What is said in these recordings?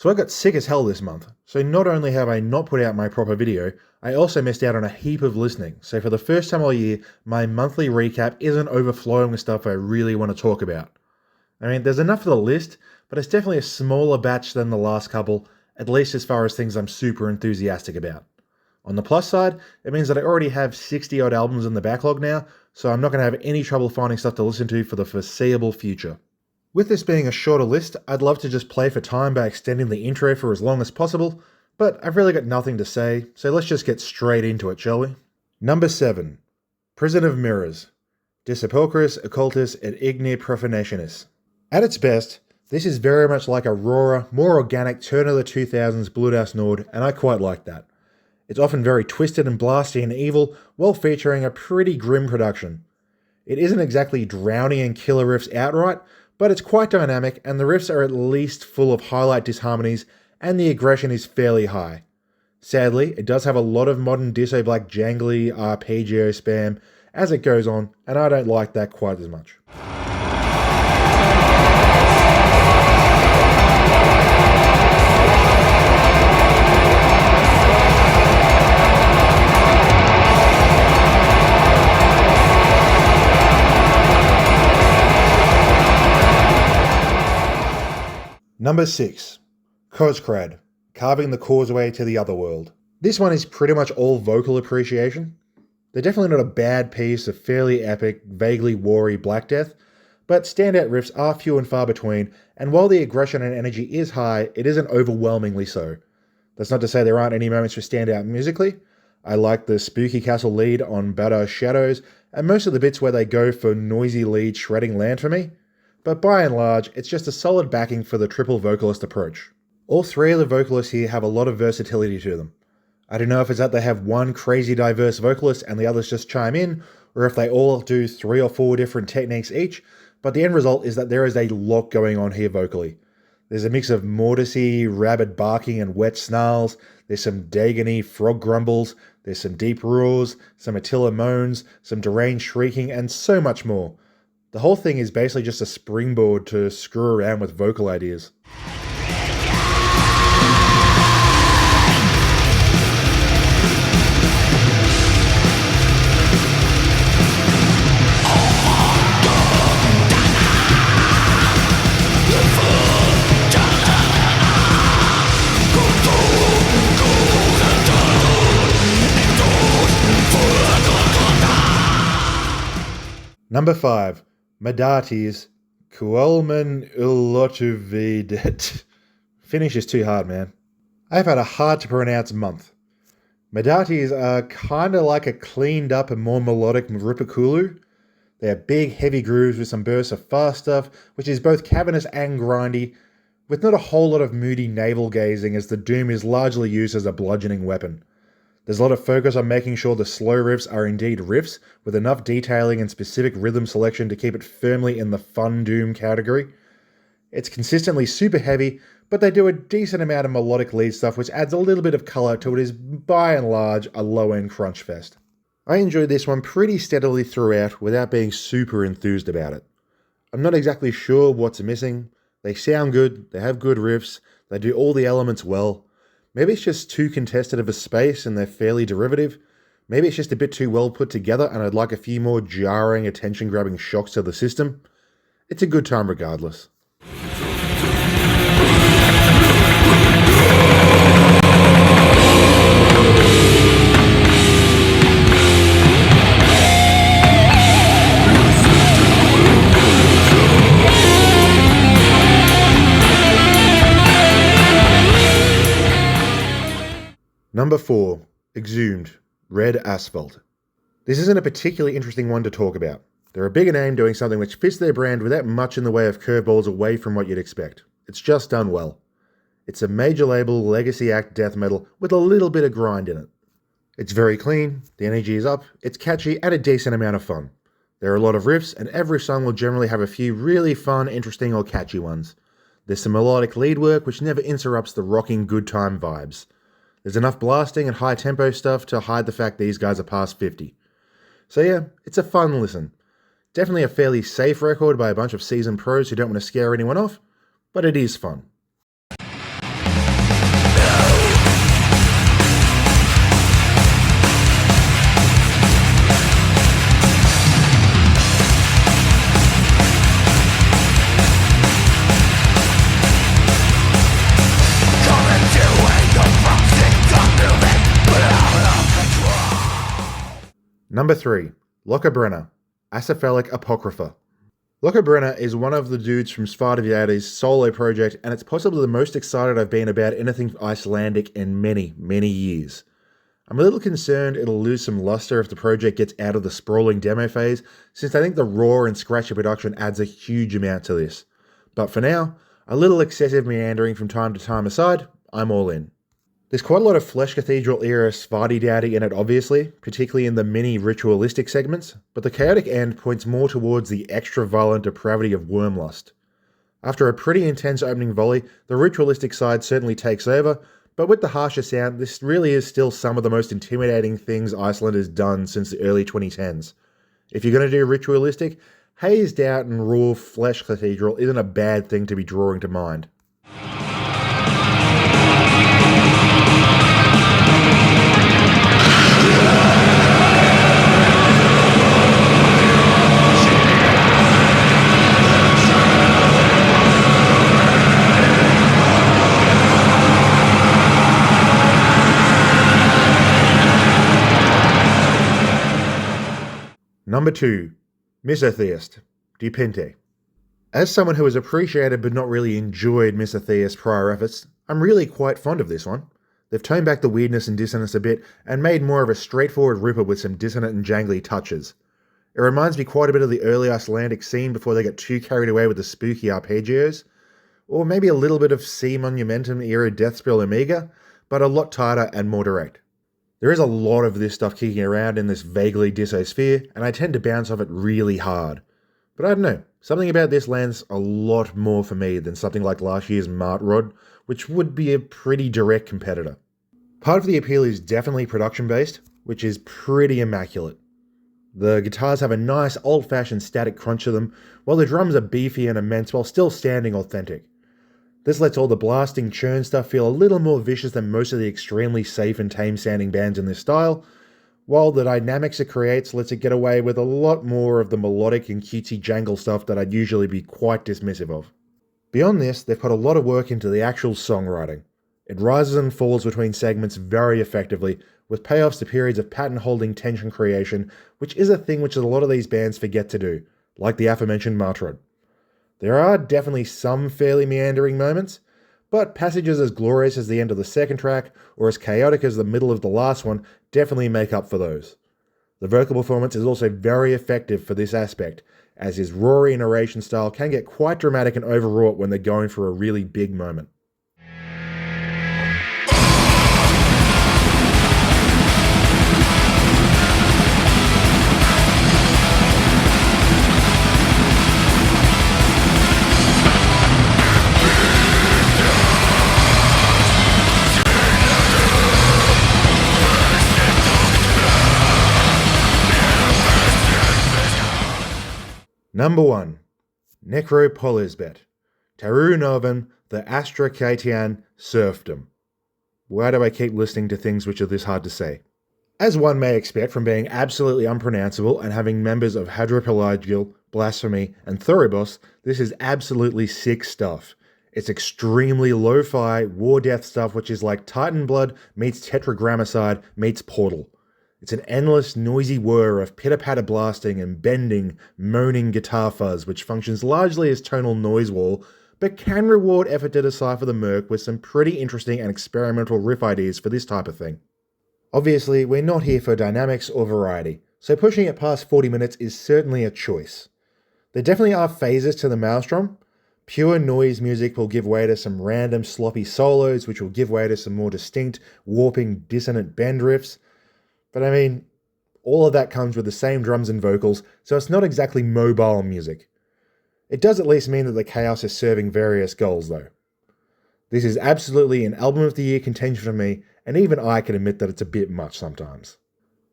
So I got sick as hell this month, so not only have I not put out my proper video, I also missed out on a heap of listening, so for the first time all year, my monthly recap isn't overflowing with stuff I really want to talk about. I mean, there's enough for the list, but it's definitely a smaller batch than the last couple, at least as far as things I'm super enthusiastic about. On the plus side, it means that I already have 60 odd albums in the backlog now, so I'm not going to have any trouble finding stuff to listen to for the foreseeable future. With this being a shorter list, I'd love to just play for time by extending the intro for as long as possible, but I've really got nothing to say, so let's just get straight into it, shall we? Number 7. Prison of Mirrors. De Sepulchris Occultus et Igni Profanationis. At its best, this is very much like a rawer, more organic turn of the 2000s Bloodhouse Nord, and I quite like that. It's often very twisted and blasty and evil, while featuring a pretty grim production. It isn't exactly drowning and killer riffs outright, but it's quite dynamic, and the riffs are at least full of highlight disharmonies, and the aggression is fairly high. Sadly, it does have a lot of modern Disso Black jangly arpeggio spam as it goes on, and I don't like that quite as much. Number 6. Kozkrad, Carving the Causeway to the Otherworld. This one is pretty much all vocal appreciation. They're definitely not a bad piece of fairly epic, vaguely wary Black Death, but standout riffs are few and far between, and while the aggression and energy is high, it isn't overwhelmingly so. That's not to say there aren't any moments to stand out musically. I like the Spooky Castle lead on Badass Shadows, and most of the bits where they go for noisy lead shredding land for me. But by and large, it's just a solid backing for the triple vocalist approach. All three of the vocalists here have a lot of versatility to them. I don't know if it's that they have one crazy diverse vocalist and the others just chime in, or if they all do 3 or 4 different techniques each, but the end result is that there is a lot going on here vocally. There's a mix of mortisy, rabid barking and wet snarls, there's some Dagony frog grumbles, there's some deep roars, some Attila moans, some deranged shrieking, and so much more. The whole thing is basically just a springboard to screw around with vocal ideas. Number 5. Medartis Kuelman Ulotuvidet. Finish is too hard, man. I've had a hard to pronounce month. Medartis are kinda like a cleaned up and more melodic Ripakulu. They're big, heavy grooves with some bursts of fast stuff, which is both cavernous and grindy, with not a whole lot of moody navel gazing as the doom is largely used as a bludgeoning weapon. There's a lot of focus on making sure the slow riffs are indeed riffs, with enough detailing and specific rhythm selection to keep it firmly in the fun doom category. It's consistently super heavy, but they do a decent amount of melodic lead stuff which adds a little bit of colour to what is by and large a low-end crunch fest. I enjoyed this one pretty steadily throughout without being super enthused about it. I'm not exactly sure what's missing. They sound good, they have good riffs, they do all the elements well. Maybe it's just too contested of a space and they're fairly derivative. Maybe it's just a bit too well put together and I'd like a few more jarring, attention-grabbing shocks to the system. It's a good time regardless. Number 4. Exhumed, Red Asphalt. This isn't a particularly interesting one to talk about. They're a bigger name doing something which fits their brand without much in the way of curveballs away from what you'd expect. It's just done well. It's a major label legacy act death metal with a little bit of grind in it. It's very clean, the energy is up, it's catchy and a decent amount of fun. There are a lot of riffs and every song will generally have a few really fun, interesting or catchy ones. There's some melodic lead work which never interrupts the rocking good time vibes. There's enough blasting and high tempo stuff to hide the fact these guys are past 50. So yeah, it's a fun listen. Definitely a fairly safe record by a bunch of seasoned pros who don't want to scare anyone off, but it is fun. Number 3, Lockerbrenner, Acephalic Apocrypha. Lockerbrenner is one of the dudes from Svartavjadi's solo project, and it's possibly the most excited I've been about anything Icelandic in many, many years. I'm a little concerned it'll lose some luster if the project gets out of the sprawling demo phase, since I think the raw and scratchy production adds a huge amount to this. But for now, a little excessive meandering from time to time aside, I'm all in. There's quite a lot of Flesh Cathedral era Svartidadi in it obviously, particularly in the mini ritualistic segments, but the chaotic end points more towards the extra violent depravity of Wormlust. After a pretty intense opening volley, the ritualistic side certainly takes over, but with the harsher sound, this really is still some of the most intimidating things Iceland has done since the early 2010s. If you're going to do ritualistic, hazed out and raw Flesh Cathedral isn't a bad thing to be drawing to mind. Number 2, Misotheist, Dipinte. As someone who has appreciated but not really enjoyed Misotheist's prior efforts, I'm really quite fond of this one. They've toned back the weirdness and dissonance a bit and made more of a straightforward ripper with some dissonant and jangly touches. It reminds me quite a bit of the early Icelandic scene before they got too carried away with the spooky arpeggios, or maybe a little bit of C Monumentum era Deathspell Omega, but a lot tighter and more direct. There is a lot of this stuff kicking around in this vaguely dissosphere, and I tend to bounce off it really hard. But I don't know, something about this lands a lot more for me than something like last year's Martrod, which would be a pretty direct competitor. Part of the appeal is definitely production-based, which is pretty immaculate. The guitars have a nice old-fashioned static crunch to them, while the drums are beefy and immense while still standing authentic. This lets all the blasting churn stuff feel a little more vicious than most of the extremely safe and tame sounding bands in this style, while the dynamics it creates lets it get away with a lot more of the melodic and cutesy jangle stuff that I'd usually be quite dismissive of. Beyond this, they've put a lot of work into the actual songwriting. It rises and falls between segments very effectively, with payoffs to periods of pattern-holding tension creation, which is a thing which a lot of these bands forget to do, like the aforementioned Martrod. There are definitely some fairly meandering moments, but passages as glorious as the end of the second track, or as chaotic as the middle of the last one, definitely make up for those. The vocal performance is also very effective for this aspect, as his roary narration style can get quite dramatic and overwrought when they're going for a really big moment. Number 1, Necropolisbet, Taru Novan, the Astrakatian Serfdom. Why do I keep listening to things which are this hard to say? As one may expect from being absolutely unpronounceable and having members of Hadropelagil, Blasphemy, and Thoribos, this is absolutely sick stuff. It's extremely lo-fi, war death stuff which is like Titan Blood meets Tetragrammicide meets Portal. It's an endless, noisy whir of pitter-patter blasting and bending, moaning guitar fuzz which functions largely as tonal noise wall, but can reward effort to decipher the murk with some pretty interesting and experimental riff ideas for this type of thing. Obviously, we're not here for dynamics or variety, so pushing it past 40 minutes is certainly a choice. There definitely are phases to the Maelstrom. Pure noise music will give way to some random sloppy solos, which will give way to some more distinct, warping, dissonant bend riffs. But I mean, all of that comes with the same drums and vocals, so it's not exactly mobile music. It does at least mean that the chaos is serving various goals though. This is absolutely an album of the year contention for me, and even I can admit that it's a bit much sometimes.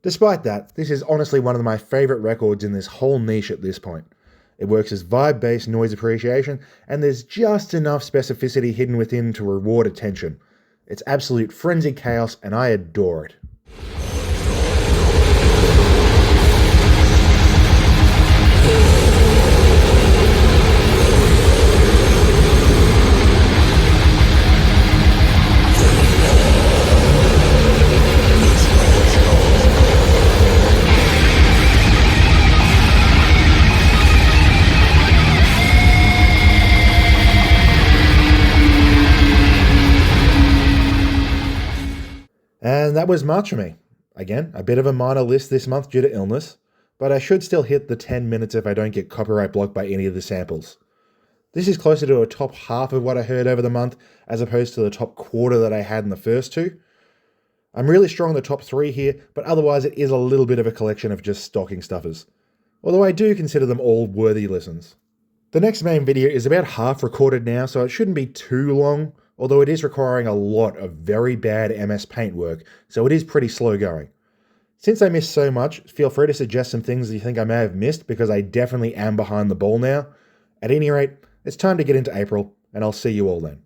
Despite that, this is honestly one of my favourite records in this whole niche at this point. It works as vibe-based noise appreciation, and there's just enough specificity hidden within to reward attention. It's absolute frenzied chaos, and I adore it. that was March for me. Again, a bit of a minor list this month due to illness, but I should still hit the 10 minutes if I don't get copyright blocked by any of the samples. This is closer to a top half of what I heard over the month, as opposed to the top quarter that I had in the first two. I'm really strong in the top 3 here, but otherwise it is a little bit of a collection of just stocking stuffers. Although I do consider them all worthy listens. The next main video is about half recorded now, so it shouldn't be too long, although it is requiring a lot of very bad MS Paint work, so it is pretty slow going. Since I missed so much, feel free to suggest some things that you think I may have missed, because I definitely am behind the ball now. At any rate, it's time to get into April, and I'll see you all then.